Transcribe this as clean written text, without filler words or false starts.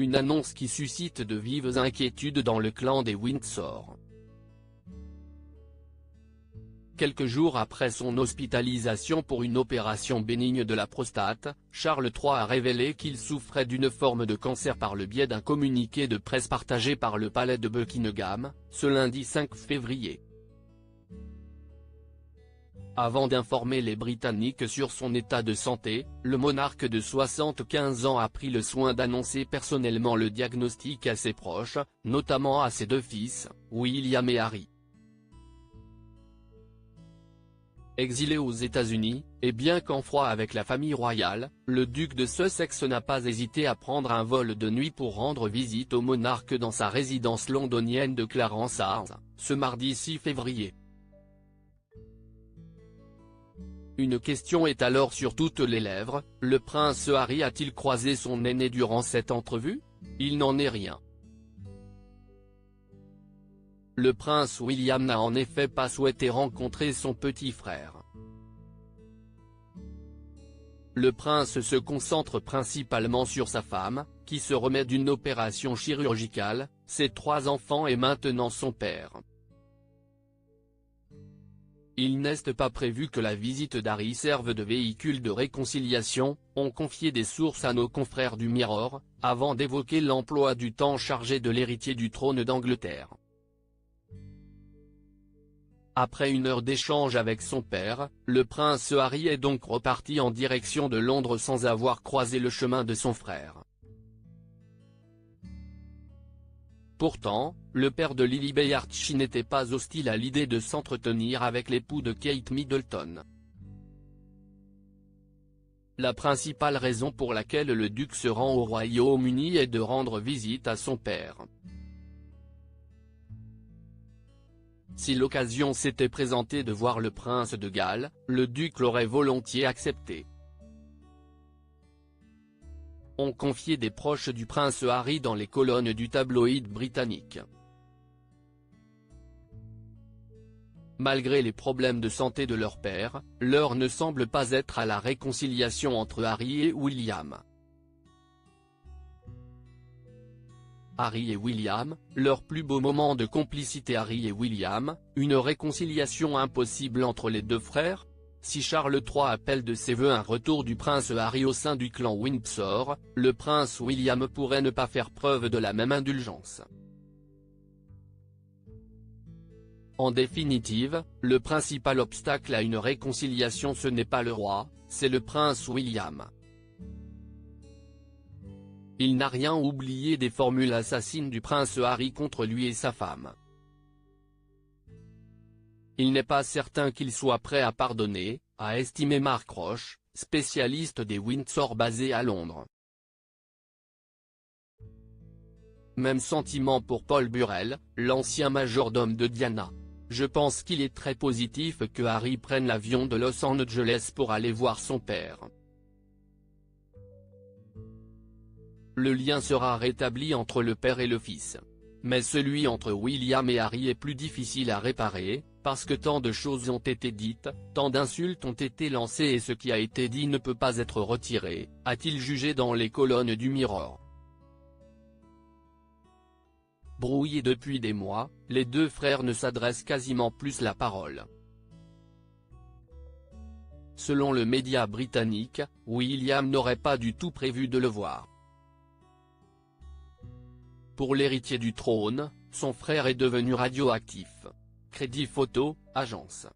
Une annonce qui suscite de vives inquiétudes dans le clan des Windsor. Quelques jours après son hospitalisation pour une opération bénigne de la prostate, Charles III a révélé qu'il souffrait d'une forme de cancer par le biais d'un communiqué de presse partagé par le palais de Buckingham, ce lundi 5 février. Avant d'informer les Britanniques sur son état de santé, le monarque de 75 ans a pris le soin d'annoncer personnellement le diagnostic à ses proches, notamment à ses deux fils, William et Harry. Exilé aux États-Unis, et bien qu'en froid avec la famille royale, le duc de Sussex n'a pas hésité à prendre un vol de nuit pour rendre visite au monarque dans sa résidence londonienne de Clarence House, ce mardi 6 février. Une question est alors sur toutes les lèvres, le prince Harry a-t-il croisé son aîné durant cette entrevue? Il n'en est rien. Le prince William n'a en effet pas souhaité rencontrer son petit frère. Le prince se concentre principalement sur sa femme, qui se remet d'une opération chirurgicale, ses 3 enfants et maintenant son père. Il n'est pas prévu que la visite d'Harry serve de véhicule de réconciliation, ont confié des sources à nos confrères du Mirror, avant d'évoquer l'emploi du temps chargé de l'héritier du trône d'Angleterre. Après une heure d'échange avec son père, le prince Harry est donc reparti en direction de Londres sans avoir croisé le chemin de son frère. Pourtant, le père de Lilibet Archie n'était pas hostile à l'idée de s'entretenir avec l'époux de Kate Middleton. La principale raison pour laquelle le duc se rend au Royaume-Uni est de rendre visite à son père. Si l'occasion s'était présentée de voir le prince de Galles, le duc l'aurait volontiers accepté. Ont confié des proches du prince Harry dans les colonnes du tabloïd britannique. Malgré les problèmes de santé de leur père, l'heure ne semble pas être à la réconciliation entre Harry et William. Harry et William, leur plus beau moment de complicité. Harry et William, une réconciliation impossible entre les deux frères? Si Charles III appelle de ses vœux un retour du prince Harry au sein du clan Windsor, le prince William pourrait ne pas faire preuve de la même indulgence. En définitive, le principal obstacle à une réconciliation ce n'est pas le roi, c'est le prince William. Il n'a rien oublié des formules assassines du prince Harry contre lui et sa femme. Il n'est pas certain qu'il soit prêt à pardonner, a estimé Mark Roche, spécialiste des Windsor basé à Londres. Même sentiment pour Paul Burrell, l'ancien majordome de Diana. Je pense qu'il est très positif que Harry prenne l'avion de Los Angeles pour aller voir son père. Le lien sera rétabli entre le père et le fils. Mais celui entre William et Harry est plus difficile à réparer, parce que tant de choses ont été dites, tant d'insultes ont été lancées et ce qui a été dit ne peut pas être retiré, a-t-il jugé dans les colonnes du Mirror. Brouillés depuis des mois, les deux frères ne s'adressent quasiment plus la parole. Selon le média britannique, William n'aurait pas du tout prévu de le voir. Pour l'héritier du trône, son frère est devenu radioactif. Crédit photo, agence.